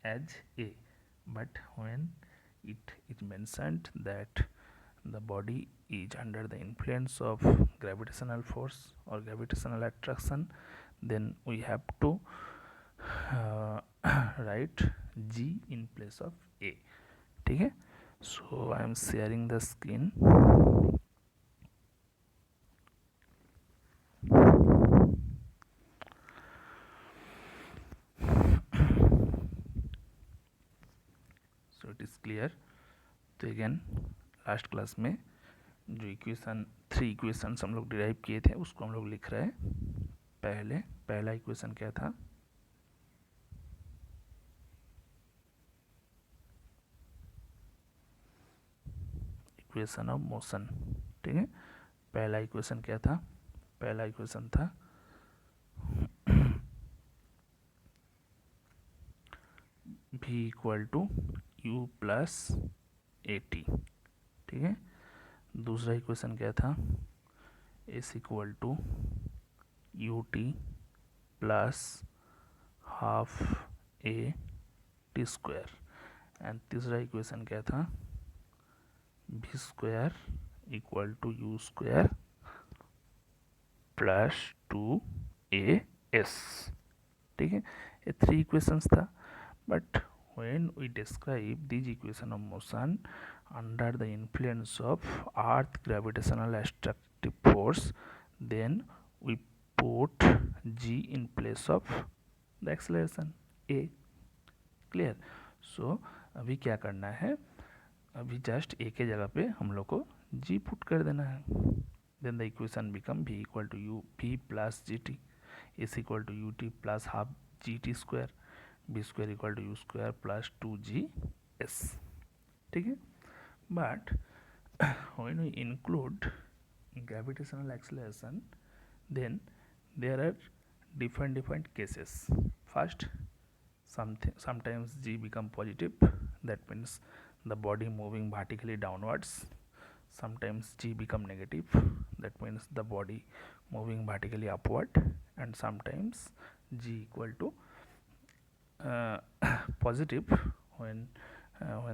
as A, but when it is mentioned that the body is under the influence of gravitational force or gravitational attraction, then we have to write G in place of A. ठीक है, so I am sharing the screen. So it is clear. तो again last class में जो equation 3 equations हम लोग derive किए थे उसको हम लोग लिख रहे हैं. पहला इक्वेशन क्या था? Equation of motion. ठीक है, पहला इक्वेशन क्या था? पहला इक्वेशन था v equal to u plus a t. ठीक है, दूसरा इक्वेशन क्या था? S equal to u t plus half a t square. And तीसरा इक्वेशन क्या था? v square equal to u square plus 2as. ठीक है, ये 3 इक्वेशंस था. But when we describe these equation of motion under the influence of earth gravitational attractive force, then we put g in place of the acceleration a. clear? so अभी क्या करना है? अभी just a के जगह पे हम लोग को g पुट कर देना है. then the equation become v equal to u v plus gt is equal to ut plus half gt square, v square equal to u square plus 2gs. ठीक है, but when we include gravitational acceleration, then there are different cases. First, sometimes g become positive, that means the body moving vertically downwards. Sometimes g become negative, that means the body moving vertically upward. And sometimes g equal to positive when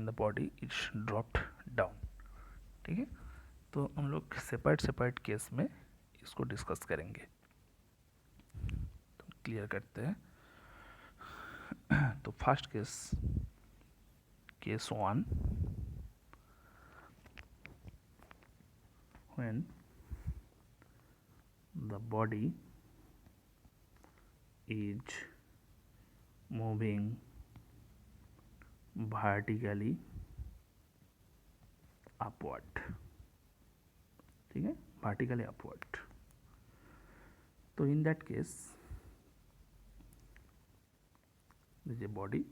the body is dropped down. ठीक है, तो हम लोग separate case में इसको discuss करेंगे. तो clear करते हैं. तो first case 1, when the body is moving vertically upward. ठीक है, vertically upward. तो in that case this is a body.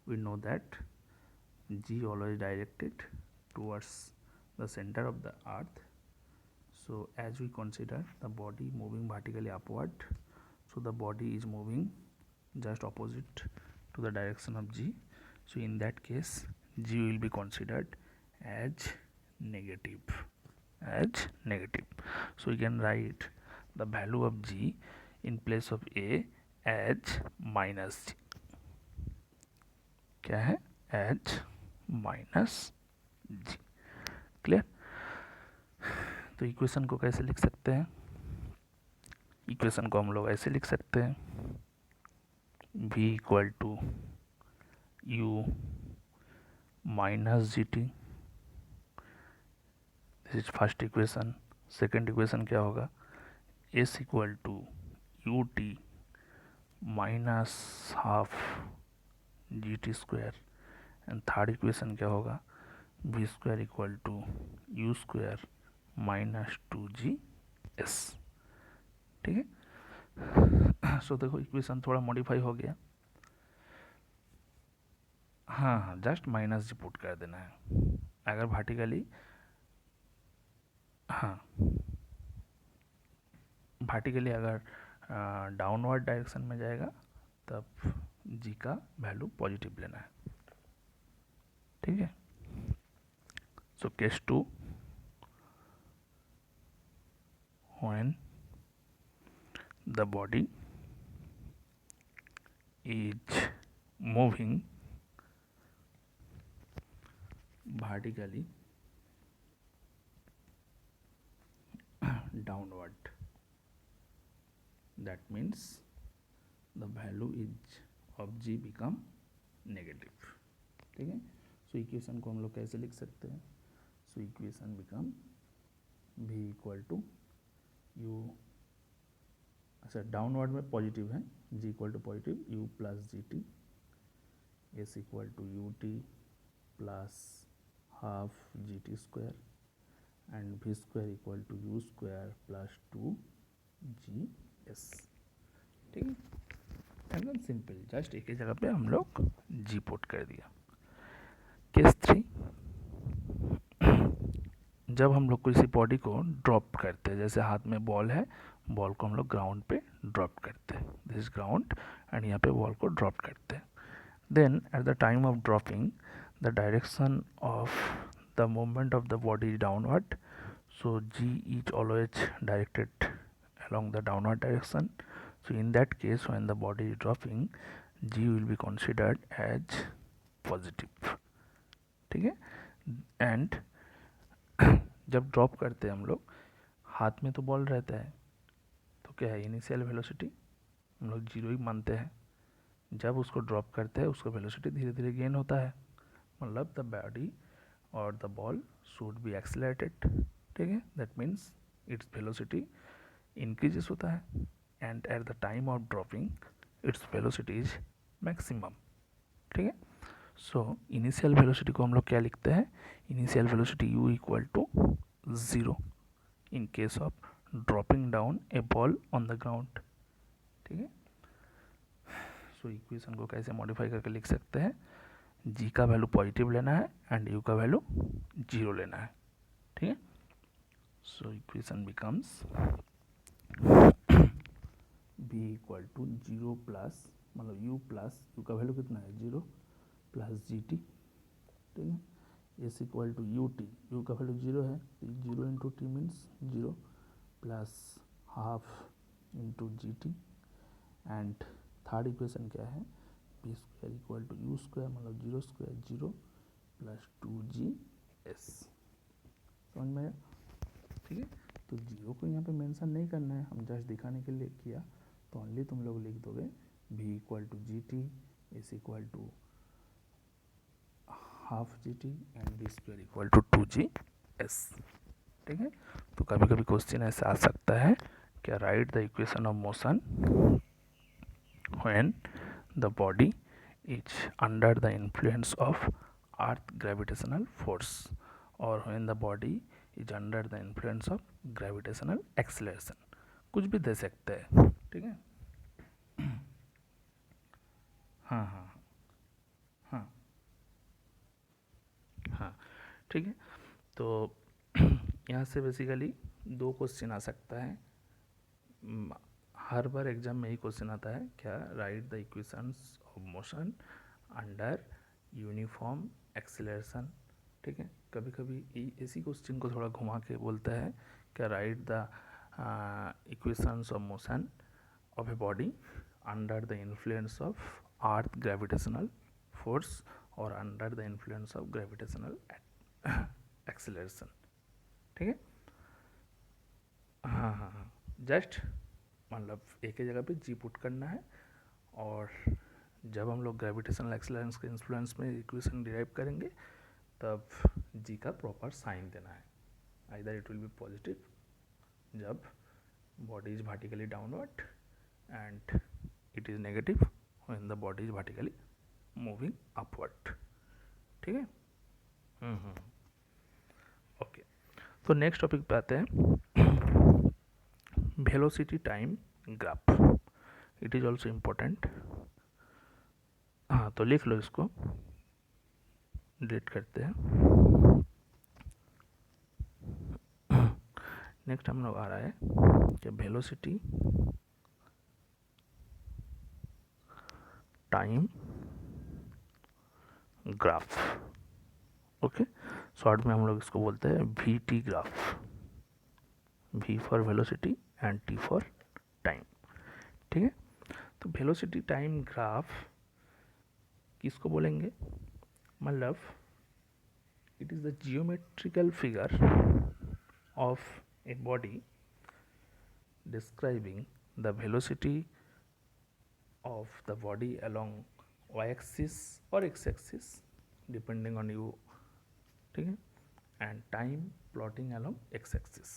We know that g always directed towards the center of the earth. So as we consider the body moving vertically upward, so the body is moving just opposite to the direction of g. So in that case g will be considered as negative. So we can write the value of g in place of a as minus g. क्या है? as minus g. Clear? तो equation को कैसे लिख सकते हैं? Equation को हम लोग ऐसे लिख सकते हैं, v equal to u minus g t. This is first equation. Second equation क्या होगा? s equal to u t minus half g t square. And third equation क्या होगा? v square equal to u square minus 2gs. ठीक है, सो देखो equation थोड़ा modify हो गया. हाँ, जस्ट माइनस जी पुट कर देना है. अगर वर्टिकली, हाँ वर्टिकली अगर डाउनवर्ड डायरेक्शन में जाएगा तब जी का वैल्यू पॉजिटिव लेना है. ठीक है, so case 2, when the body is moving vertically downward, that means the value is of g become negative. ठीक है. सो इक्वेशन को हम लोग कैसे लिख सकते हैं? So equation become v equal to u, अच्छा डाउनवर्ड में पॉजिटिव है, g equal to positive u plus g t, s equal to u t plus half g t square and v square equal to u square plus two g s. ठीक है, एकदम simple, just एक ही जगह पे हम लोग जी put कर दिया. केस 3, जब हम लोग किसी बॉडी को ड्रॉप करते हैं, जैसे हाथ में बॉल है, बॉल को हम लोग ग्राउंड पे ड्रॉप करते हैं, दिस इज ग्राउंड एंड यहाँ पे बॉल को ड्रॉप करते हैं. Then at the time of dropping the direction of the movement of the body is downward, so g is always directed along the downward direction. So in that case, when the body is dropping, g will be considered as positive. ठीक है. And जब drop करते हैं हम लोग, हाथ में तो बॉल रहता है, तो क्या है, इनिशियल वेलोसिटी हम लोग जीरो ही मानते हैं. जब उसको ड्रॉप करते हैं उसका वेलोसिटी धीरे धीरे गेन होता है, मतलब द बॉडी और the ball should be accelerated. ठीक है, that means its velocity increases होता है and eight the time of dropping its velocity is maximum. ठीक है. सो इनिशियल वेलोसिटी को हम लोग क्या लिखते हैं? Initial velocity u equal to 0 in case of dropping down a ball on the ground. ठीक है. सो इक्वेशन को कैसे मॉडिफाई करके लिख सकते हैं? g का वैल्यू पॉजिटिव लेना है एंड u का वैल्यू 0 लेना है. ठीक है. So equation becomes b equal to 0 plus, मतलब u प्लस, u का वैल्यू कितना है 0 प्लस जी टी. ठीक है. S equal to u t, u का वैल्यू 0 है, तो 0 into t means 0 plus half into g t. And third equation क्या है? P square equal to u square, मतलब 0 स्क्वायर 0 प्लस 2g एस. समझ में आया? ठीक है. तो 0 को यहाँ पे मेंशन नहीं करना है, हम जस्ट दिखाने के लिए किया, तो ओनली तुम लोग लिख दोगे v equal to g t, s equal to half g t and b square equal to 2g/s. ठीक है. तो कभी कभी क्वेश्चन ऐसा आ सकता है, क्या write the equation of motion when the body is under the influence of earth gravitational force और when the body is under the influence of gravitational acceleration. कुछ भी दे सकते हैं. ठीक है. हाँ हाँ हाँ हाँ. ठीक है. तो यहाँ से बेसिकली 2 क्वेश्चन आ सकता है. हर बार एग्जाम में ही क्वेश्चन आता है, क्या write the equations of motion under uniform acceleration. ठीक है. कभी कभी इसी क्वेश्चन को थोड़ा घुमा के बोलता है, क्या write the equations of motion of a body under the influence of earth gravitational force और under the influence of gravitational acceleration. ठीक है. हाँ हाँ हाँ. जस्ट मतलब एक ही जगह पे जी पुट करना है, और जब हम लोग ग्रेविटेशनल एक्सेलरेशन के इन्फ्लुएंस में इक्वेशन डिराइव करेंगे तब जी का प्रॉपर साइन देना है. Either it will be positive जब body is vertically downward and it is negative when the body is vertically moving upward. ठीक है. ओके. तो नेक्स्ट टॉपिक पे आते हैं, velocity time graph. It is also important. हाँ, तो लिख लो इसको, डिलीट करते हैं. नेक्स्ट हम लोग आ रहा है कि velocity time graph. Okay. Short में हम लोग इसको बोलते हैं v t graph. V for velocity and t for time. ठीक है. तो वेलोसिटी टाइम ग्राफ किसको बोलेंगे, मतलब it is the geometrical figure of a body describing the velocity of the body along y-axis or x-axis depending on you, ठीक है, and time plotting along x-axis,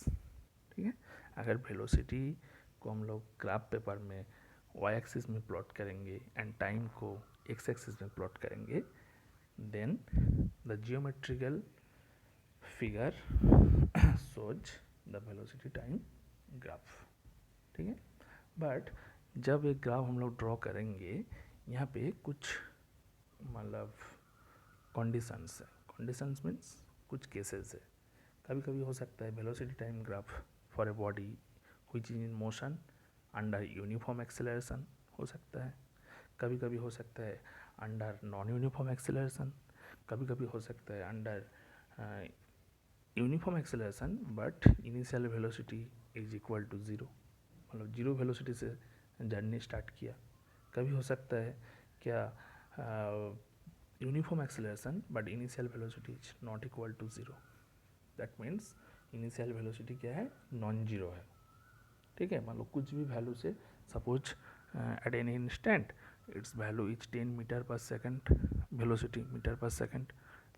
ठीक है। अगर वेलोसिटी को हम लोग ग्राफ पेपर में y-axis में प्लॉट करेंगे एंड टाइम को x-axis में प्लॉट करेंगे, then the geometrical figure shows the velocity time graph, ठीक है। बट जब एक ग्राफ हम लोग ड्रॉ करेंगे, यहाँ पे कुछ मतलब कंडीशंस है, कंडीशंस मीन्स कुछ केसेस है। कभी कभी हो सकता है velocity time graph for a body which is in motion under uniform acceleration हो सकता है, कभी कभी हो सकता है अंडर नॉन यूनिफॉर्म एक्सेलरेशन, कभी कभी हो सकता है under uniform acceleration but initial velocity is equal to zero, मतलब जीरो वेलोसिटी से जर्नी स्टार्ट किया। कभी हो सकता है क्या uniform acceleration but initial velocity is not equal to zero, that means initial velocity क्या है, नॉन जीरो है, ठीक है। मान लो कुछ भी वैल्यू से, suppose at any instant its value is 10 metre per second, velocity metre per second,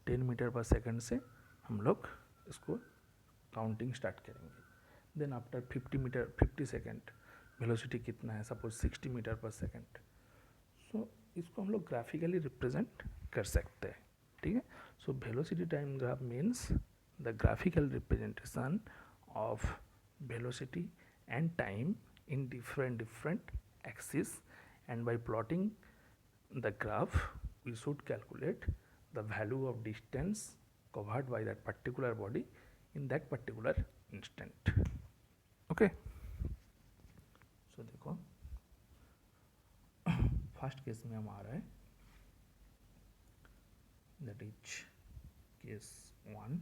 10 metre per second से हम लोग इसको काउंटिंग स्टार्ट करेंगे। देन आफ्टर 50 सेकेंड वेलोसिटी कितना है, suppose 60 metre per second. So इसको हम लोग ग्राफिकली रिप्रेजेंट कर सकते हैं, ठीक है। So velocity time graph means the graphical representation of velocity and time in different axes, and by plotting the graph we should calculate the value of distance covered by that particular body in that particular instant, okay। so देखो first case में हम आ रहा है, that is case 1,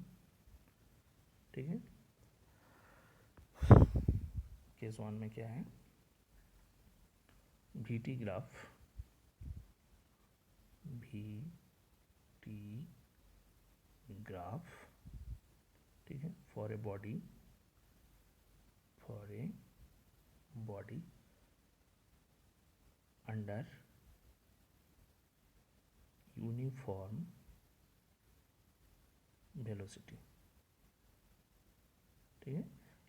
ठीक है। Case 1 में क्या है, VT ग्राफ, VT ग्राफ, ठीक है, for a body under uniform velocity, ठीक है।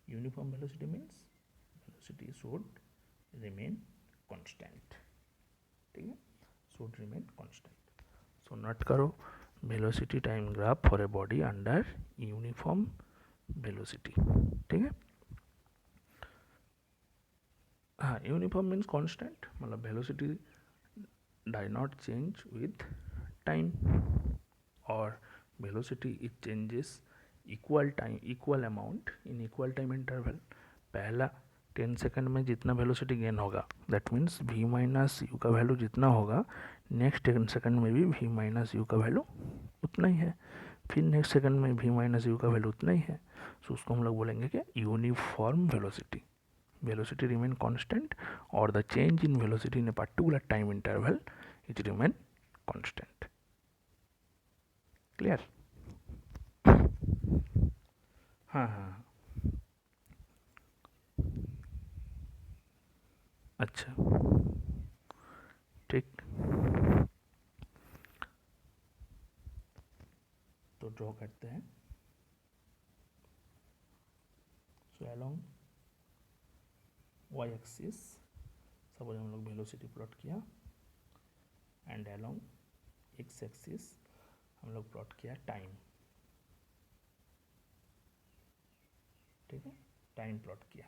Uniform velocity means velocity should remain constant, ठीक है, should remain constant. So note करो, velocity time graph for a body under uniform velocity, ठीक है। हाँ, यूनिफॉर्म मीन्स कांस्टेंट, मतलब velocity does not change with time, और velocity it changes equal time, equal amount in equal time interval. पहला 10 second में जितना velocity gain होगा, that means v minus you का वैल्यू जितना होगा, नेक्स्ट 10 सेकंड में भी v माइनस यू का वैल्यू उतना ही है, फिर नेक्स्ट सेकंड में v माइनस यू का वैल्यू उतना ही है। सो उसको हम लोग बोलेंगे कि uniform velocity, velocity remain constant or the change in velocity in a particular time interval it remain constant, clear। हाँ हाँ, अच्छा, ठीक, तो ड्रॉ करते हैं। So along y axis suppose हम लोग वेलोसिटी प्लॉट किया, एंड अलोंग एक्स एक्सिस हम लोग प्लॉट किया टाइम, ठीक है, टाइम प्लॉट किया।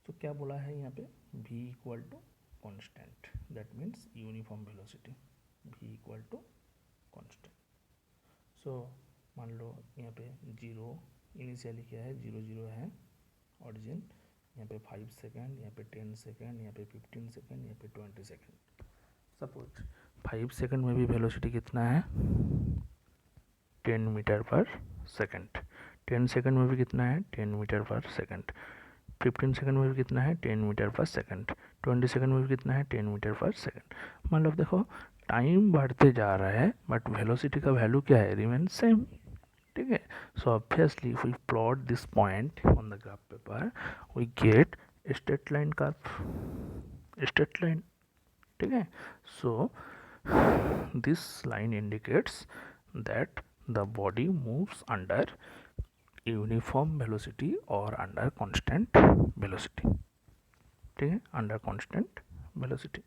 तो क्या बोला है यहाँ पे, v equal to constant, that means uniform velocity, v equal to constant. So मान लो यहाँ पे जीरो, इनिशियली क्या है, 0 है ऑरिजिन, यहाँ पे 5 सेकेंड, यहाँ पे 10 सेकेंड, यहाँ पे 15 सेकेंड, यहाँ पे 20 सेकेंड। सपोज 5 सेकेंड में भी वेलोसिटी कितना है, 10 मीटर पर सेकेंड, 10 सेकेंड में भी कितना है, 10 मीटर पर सेकेंड, 15 सेकेंड में भी कितना है, 10 मीटर पर सेकेंड, 20 सेकेंड में भी कितना है, 10 मीटर पर सेकेंड। मतलब देखो टाइम बढ़ते जा रहा है बट वेलोसिटी का वैल्यू क्या है, रिमेन सेम, ठीक है। So obviously if we plot this point on the graph paper we get straight line curve, straight line, ठीक है। So this line indicates that the body moves under uniform velocity और under constant velocity, ठीक है, under constant velocity.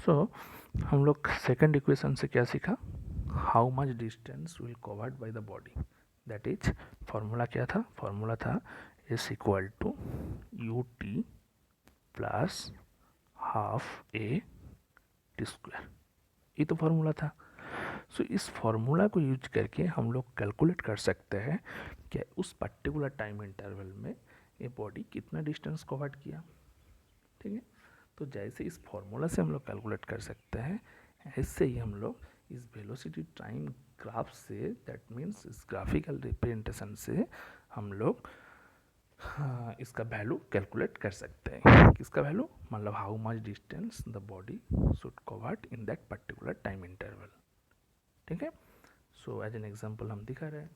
सो हम लोग second equation से क्या सीखा, how much distance will covered by the body, that is formula क्या था, फॉर्मूला था is equal to u t plus half a t square, ये तो फॉर्मूला था। सो इस फॉर्मूला को यूज करके हम लोग कैलकुलेट कर सकते हैं कि उस पर्टिकुलर टाइम इंटरवल में ये बॉडी कितना डिस्टेंस कवर्ड किया, ठीक है। तो जैसे इस फॉर्मूला से हम लोग कैलकुलेट कर सकते हैं, ऐसे ही हम लोग इस वेलोसिटी टाइम ग्राफ से, दैट मीन्स इस ग्राफिकल रिप्रेजेंटेशन से हम लोग इसका वैल्यू कैलकुलेट कर सकते हैं। किसका वैल्यू, मतलब how much distance the body should covered in that particular time interval, ठीक है। सो एज एन एग्जांपल हम दिखा रहे हैं,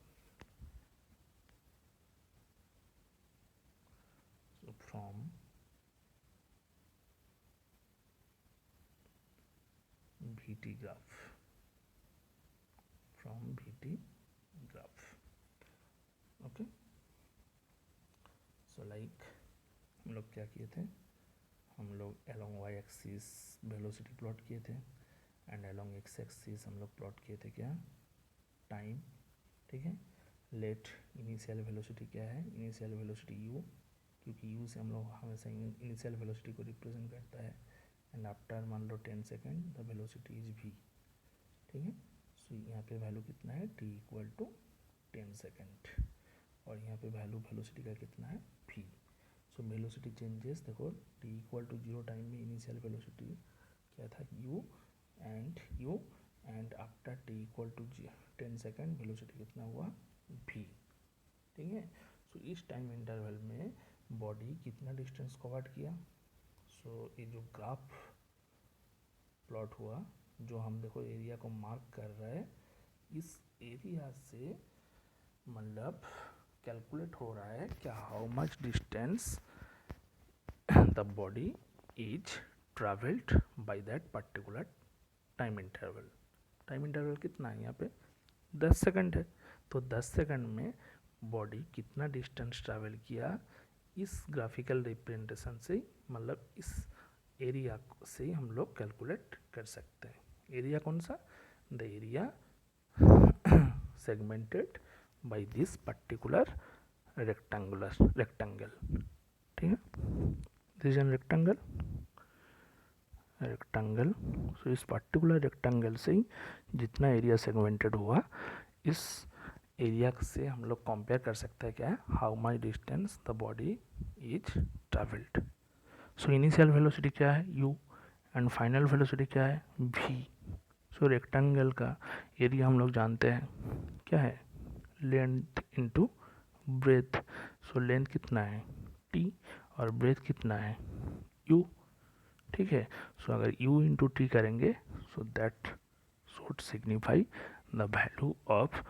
from VT graph, from VT graph, okay। so like हम लोग क्या किए थे, हम लोग along y axis velocity plot किए थे एंड along x एक्सिस हम लोग प्लॉट किए थे क्या, टाइम, ठीक है। लेट इनिशियल वेलोसिटी क्या है, इनिशियल वेलोसिटी u, क्योंकि u से हम लोग हमेशा इनिशियल वेलोसिटी को रिप्रेजेंट करता है, एंड आफ्टर मान लो 10 second the velocity is v, ठीक है। सो यहाँ पे वैल्यू कितना है, t इक्वल टू 10 सेकेंड, और यहाँ पे वैल्यू वेलोसिटी का कितना है, v। सो वेलोसिटी चेंजेस, देखो t इक्वल टू 0 टाइम में इनिशियल वेलोसिटी क्या था, u, and after t equal to 10 second velocity कितना हुआ, v, ठीक है। सो इस टाइम इंटरवल में बॉडी कितना डिस्टेंस कवर किया। सो ये जो ग्राफ प्लॉट हुआ, जो हम देखो एरिया को मार्क कर रहे हैं, इस एरिया से मतलब कैलकुलेट हो रहा है कि how much distance the body is travelled by that particular time interval. Time interval कितना है यहाँ पे, 10 सेकंड है, तो 10 सेकंड में बॉडी कितना डिस्टेंस ट्रैवल किया, इस ग्राफिकल रिप्रेजेंटेशन से, मतलब इस एरिया से हम लोग कैलकुलेट कर सकते हैं। एरिया कौन सा, the area segmented by this particular rectangle, ठीक है, दिस एन रेक्टेंगल, सो इस पर्टिकुलर रेक्टेंगल से ही जितना एरिया सेगमेंटेड हुआ, इस एरिया से हम लोग कंपेयर कर सकते हैं क्या है, how much distance the body is travelled. So initial velocity क्या है, u, एंड फाइनल वेलोसिटी क्या है, v। सो रेक्टेंगल का एरिया हम लोग जानते हैं क्या है, length into breadth. So length कितना है t, और ब्रेथ कितना है u, ठीक है। सो अगर u इंटू टी करेंगे, so that should signify the value of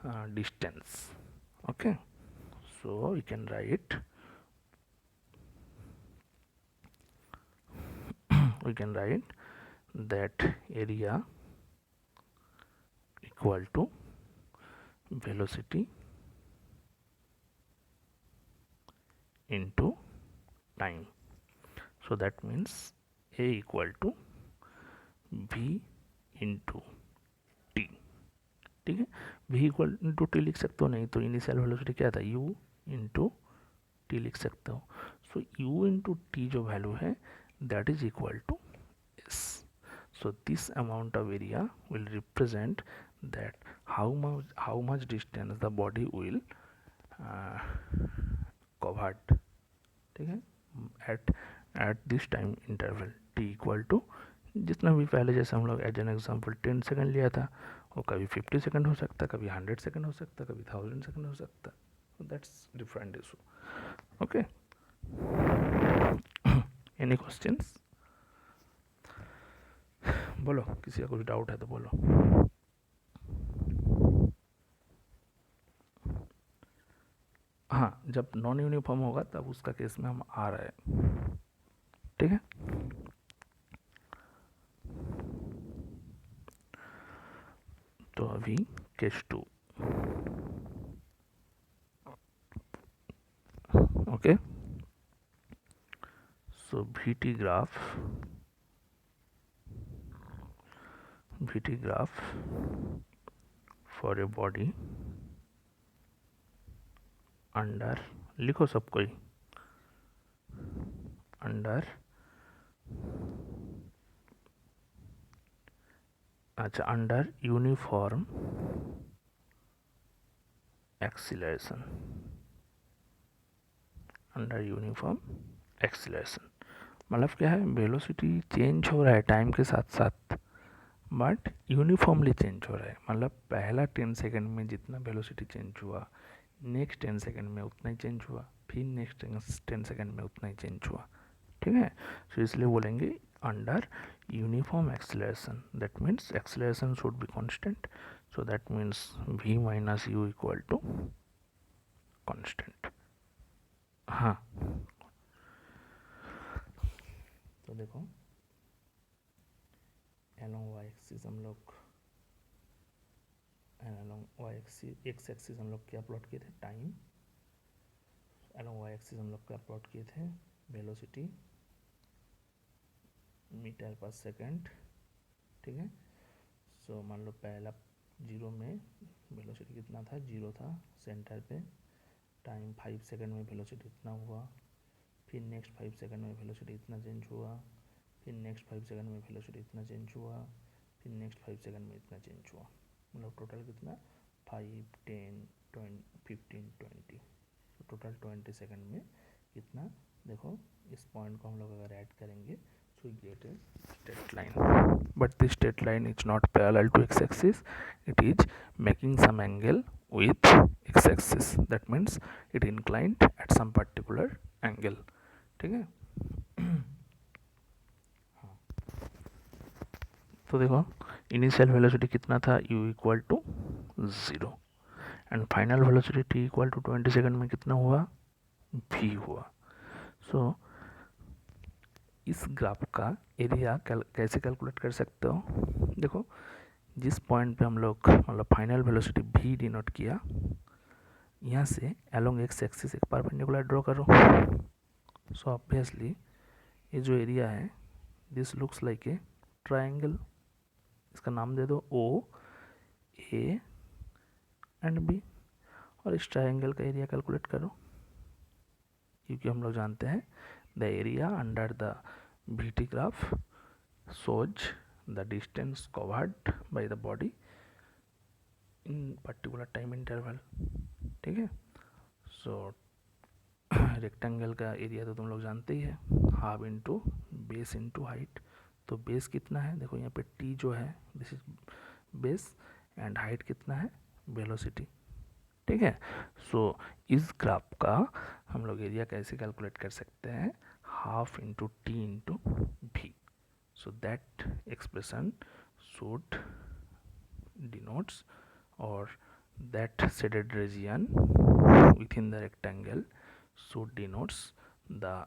distance, okay. So we can write, that area equal to velocity into time, so that means a equal to v into t, ठीक है। v equal into T लिख सकते हो, नहीं तो initial velocity क्या था, u into T लिख सकते हो। सो u इंटू टी जो वैल्यू है that is equal to s। So this amount of area will represent that how much distance the body will covered, ठीक है, at this time interval t equal to, जितना भी पहले जैसे हम लोग एज एन एग्जाम्पल 10 सेकंड लिया था, वो कभी 50 सेकंड हो सकता, कभी 100 सेकंड हो सकता, कभी 1000 सेकंड हो सकता, that's different issue, okay. Any questions, बोलो, किसी का कुछ डाउट है तो बोलो। हाँ, जब नॉन यूनिफॉर्म होगा तब उसका केस में हम आ रहे हैं, ठीक है। तो अभी case 2, okay. So VT graph for a body under, लिखो सब कोई, अंडर, अच्छा, under uniform acceleration, under uniform acceleration मतलब क्या है, वेलोसिटी चेंज हो रहा है टाइम के साथ साथ, बट यूनिफॉर्मली चेंज हो रहा है। मतलब पहला 10 सेकंड में जितना वेलोसिटी चेंज हुआ, नेक्स्ट 10 सेकंड में उतना ही चेंज हुआ, फिर नेक्स्ट 10 सेकंड में उतना ही चेंज हुआ, ठीक है। तो इसलिए बोलेंगे under uniform acceleration, that means acceleration should be constant, so that means v minus u equal to constant. हाँ, तो देखो along y एक्सिस हम लोग, along y axis, x axis हम लोग क्या प्लॉट किए थे, टाइम, along y एक्सिस हम लोग क्या प्लॉट किए थे, वेलोसिटी मीटर पर सेकंड, ठीक है। सो मान लो पहला 0 में वेलोसिटी कितना था, 0 था सेंटर पे, टाइम 5 सेकंड में वेलोसिटी इतना हुआ, फिर नेक्स्ट 5 सेकंड में वेलोसिटी इतना चेंज हुआ, फिर नेक्स्ट 5 सेकंड में वेलोसिटी इतना चेंज हुआ, फिर नेक्स्ट 5 सेकंड में इतना चेंज हुआ, मतलब टोटल कितना, 5 10 20 15 20, तो टोटल 20 सेकंड में कितना, देखो इस पॉइंट को हम लोग अगर ऐड करेंगे, so we get a straight line, but this straight line is not parallel to x-axis, it is making some angle with x-axis, that means it inclined at some particular angle, ठीक है। हाँ, तो देखो initial velocity कितना था, u equal to 0, and final velocity t equal to 20 second में कितना हुआ, v हुआ। सो इस ग्राफ का एरिया कैसे कैलकुलेट कर सकते हो, देखो जिस पॉइंट पे हम लोग मतलब फाइनल वेलोसिटी v डिनोट किया, यहाँ से अलोंग एक्स एक्सिस एक परपेंडिकुलर ड्रॉ करो। सो ऑब्वियसली ये जो एरिया है, this looks like a triangle, इसका नाम दे दो ओ ए एंड बी, और इस ट्रायंगल का एरिया कैलकुलेट करो, क्योंकि हम लोग जानते हैं the area under the VT graph shows the distance covered by the body in particular time interval, ठीक है। सो रेक्टेंगल का एरिया तो तुम लोग जानते ही है, half into base into height, तो बेस कितना है, देखो यहाँ पे टी जो है this is base, and height कितना है, वेलोसिटी, ठीक है। सो इस ग्राफ का हम लोग एरिया कैसे कैलकुलेट कर सकते हैं, हाफ इंटू टी इंटू भी, so that expression should denotes, or that shaded region within the rectangle should denotes the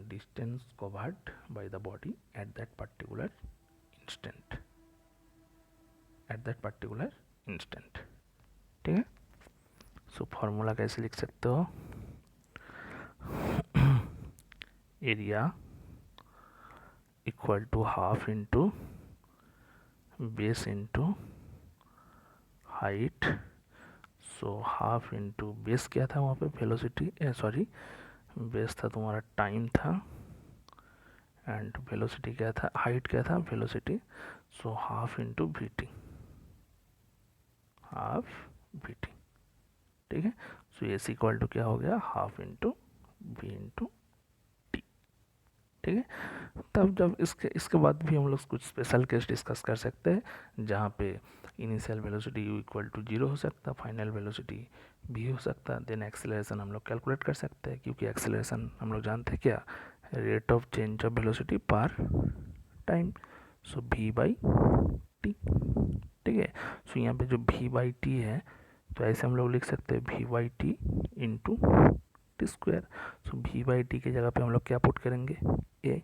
distance covered by the body at that particular instant, ठीक है। सो फॉर्मूला कैसे लिख सकते हो, area equal to half into base into height, so half into base क्या था वहाँ पे, वेलोसिटी, सॉरी बेस था तुम्हारा टाइम था, एंड वेलोसिटी क्या था, हाइट क्या था, velocity, so half into v t, half v t, ठीक है। सो एस इक्वल टू क्या हो गया, half into v into t, ठीक है। तब जब इसके बाद भी हम लोग कुछ स्पेशल केस डिस्कस कर सकते हैं, जहाँ पे initial velocity u equal to 0 हो सकता, फाइनल वेलोसिटी v हो सकता, देन एक्सेलरेशन हम लोग कैलकुलेट कर सकते हैं, क्योंकि एक्सेलरेशन हम लोग जानते हैं क्या, rate of change of velocity per time, so v by T, ठीक है। सो यहाँ पे जो v बाई टी है तो ऐसे हम लोग लिख सकते हैं v by T into t square. So v by T की जगह पे हम लोग क्या पुट करेंगे, ए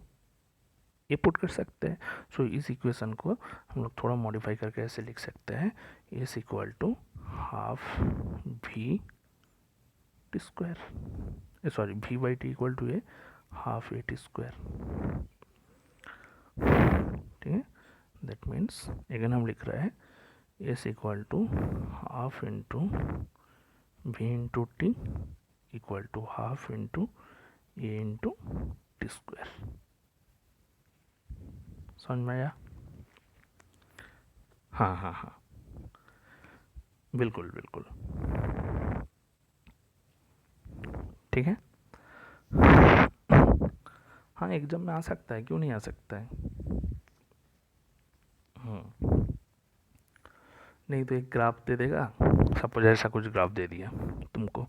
पुट कर सकते हैं। सो इस इक्वेशन को हम लोग थोड़ा मॉडिफाई करके ऐसे लिख सकते हैं, is equal to half v t square, sorry v by t equal to a half a t square, ठीक है। दैट मीन्स अगेन हम लिख रहे हैं s equal to half into v into t equal to half into a into t square. समझ में आया? हाँ हाँ हाँ, बिल्कुल बिल्कुल, ठीक है। हाँ एग्जाम में आ सकता है, क्यों नहीं आ सकता है। नहीं तो एक ग्राफ दे देगा, सपोज ऐसा कुछ ग्राफ दे दिया तुमको,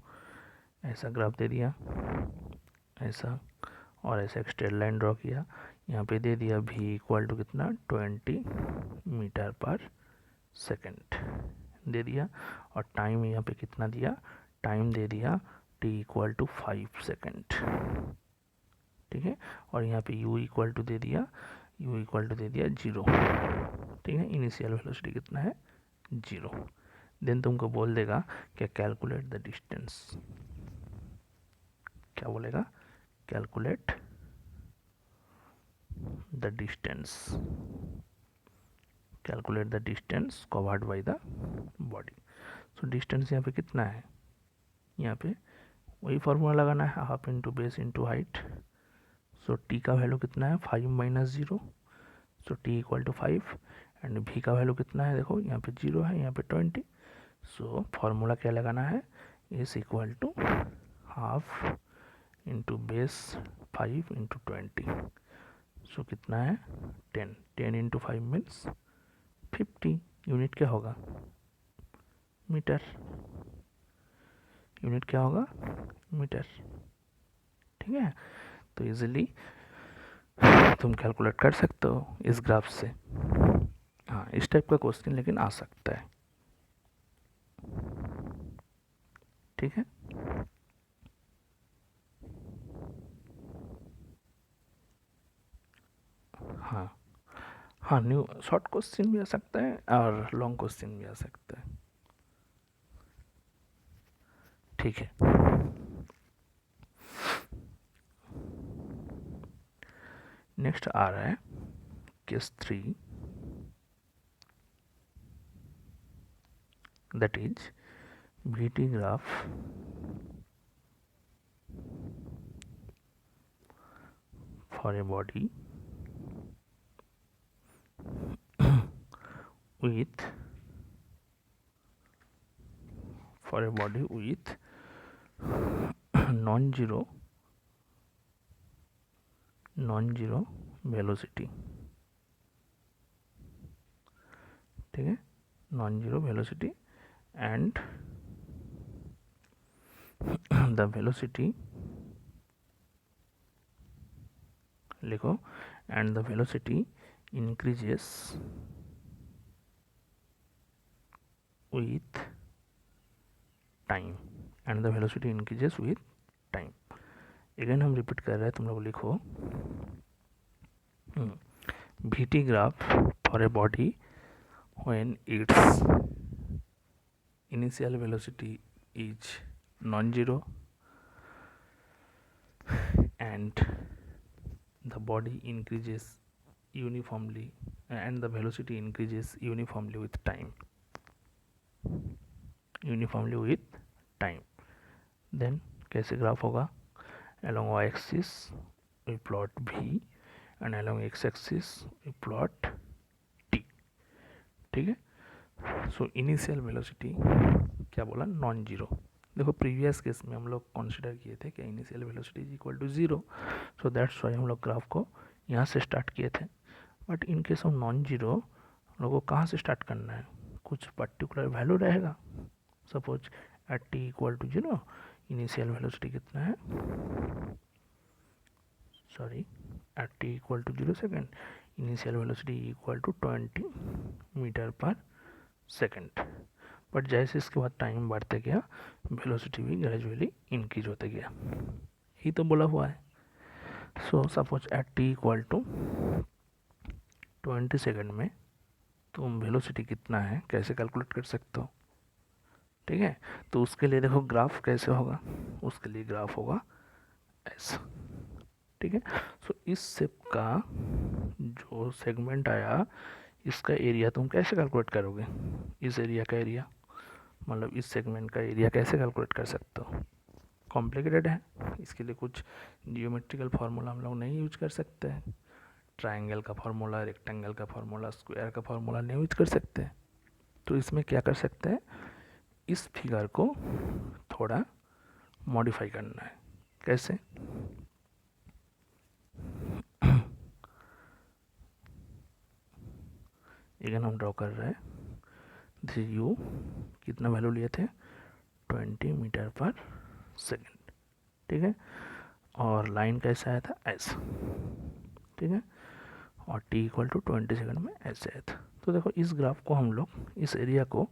ऐसा ग्राफ दे दिया ऐसा, और ऐसा एक स्ट्रेट लाइन ड्रॉ किया, यहाँ पे दे दिया v इक्वल टू कितना 20 मीटर पर सेकेंड दे दिया, और टाइम यहाँ पे कितना दिया, टाइम दे दिया t इक्वल टू 5 सेकेंड, ठीक है। और यहाँ पे u इक्वल टू दे दिया, u इक्वल टू दे दिया 0, ठीक है। इनिशियल वेलोसिटी कितना है 0। देन तुमको बोल देगा कि कैलकुलेट द डिस्टेंस, क्या बोलेगा, calculate the distance, calculate the distance covered by the body. So distance यहाँ पे कितना है, यहाँ पे वही फॉर्मूला लगाना है, half into base into height. So T का वैल्यू कितना है 5 minus 0, so T equal to 5, and भी का वैल्यू कितना है, देखो यहाँ पे 0 है, यहाँ पे 20। सो फॉर्मूला क्या लगाना है, is equal to half into base 5 into 20। सो कितना है 10, 10 इंटू 5 मीन्स 50। यूनिट क्या होगा, मीटर, यूनिट क्या होगा, मीटर, ठीक है। तो इजीली तुम कैलकुलेट कर सकते हो इस ग्राफ से। हाँ इस टाइप का क्वेश्चन लेकिन आ सकता है, ठीक है। हाँ हाँ, न्यू शॉर्ट क्वेश्चन भी आ सकता है और लॉन्ग क्वेश्चन भी आ सकता है, ठीक है। नेक्स्ट आ रहा है case 3, that is VT graph for a body with non-zero velocity, ठीक है, non-zero velocity, and the velocity, लिखो, and the velocity increases with time, and the velocity increases with time। Again हम रिपीट कर रहे हैं, तुम लोग लिखो VT graph for a body when its initial velocity is non-zero and the body increases uniformly and the velocity increases uniformly with time, then कैसे graph होगा, along y axis we plot v and along x axis we plot t, ठीक है। So initial velocity क्या बोला, non zero. देखो previous case में हम लोग कंसिडर किए थे कि initial velocity is equal to zero, so that's why हम लोग ग्राफ को यहाँ से स्टार्ट किए थे। But in case of non zero हम लोग को कहाँ से स्टार्ट करना है, कुछ पर्टिकुलर वैल्यू रहेगा। Suppose at t equal to zero initial velocity कितना है, sorry at t equal to 0 second, initial velocity equal to 20 metre per second. But जैसे इसके बाद टाइम बढ़ते गया वेलोसिटी भी ग्रेजुअली इंक्रीज होते गया, यही तो बोला हुआ है। सो suppose at t equal to 20 second में तुम वेलोसिटी कितना है कैसे कैलकुलेट कर सकते हो, ठीक है। तो उसके लिए देखो ग्राफ कैसे होगा, उसके लिए ग्राफ होगा ऐसा, ठीक है। सो इस शेप का जो सेगमेंट आया इसका एरिया तुम कैसे कैलकुलेट करोगे, इस एरिया का एरिया मतलब इस सेगमेंट का एरिया कैसे कैलकुलेट कर सकते हो, कॉम्प्लिकेटेड है। इसके लिए कुछ जियोमेट्रिकल फार्मूला हम लोग नहीं यूज कर सकते हैं, ट्राइंगल का फार्मूला, रेक्टेंगल का फार्मूला, स्क्वायर का फार्मूला नहीं यूज कर सकते। तो इसमें क्या कर सकते हैं, इस फिगर को थोड़ा मॉडिफाई करना है। कैसे, अगेन हम ड्रॉ कर रहे हैं, दिस यू कितना वैल्यू लिए थे 20 मीटर पर सेकेंड, ठीक है। और लाइन कैसा आया था ऐसा, ठीक है। और t इक्वल टू 20 सेकेंड में ऐसे आया था। तो देखो इस ग्राफ को हम लोग इस एरिया को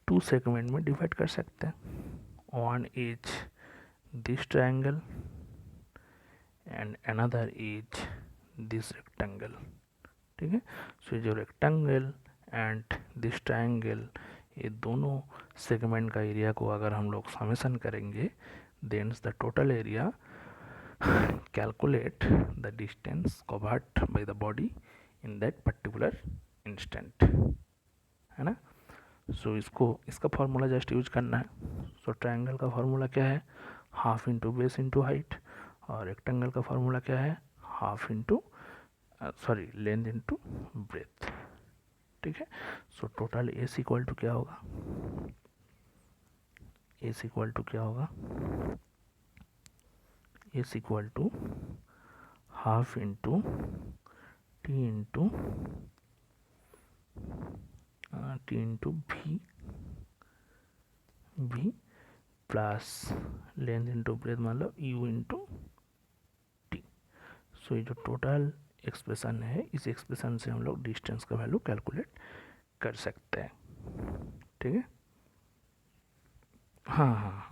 2 सेगमेंट में डिवाइड कर सकते हैं। One is this triangle and another is this rectangle, ठीक है। सो जो रेक्टेंगल एंड दिस ट्रायंगल ये दोनों सेगमेंट का एरिया को अगर हम लोग समेशन करेंगे then the total area calculate the distance covered by the body in that particular instant, है ना। सो इसका फॉर्मूला जस्ट यूज करना है। सो ट्रायंगल का फॉर्मूला क्या है, half into base into height, और रेक्टेंगल का फॉर्मूला क्या है, half into length into breadth, ठीक है। So total s equal to क्या होगा, एस इक्वल टू क्या होगा, s equal to half into t into भी प्लस लेंथ इंटू ब्रेथ मतलब यू इंटू टी। सो ये जो टोटल एक्सप्रेशन है इस एक्सप्रेशन से हम लोग डिस्टेंस का वैल्यू कैलकुलेट कर सकते हैं, ठीक है। हाँ हाँ हाँ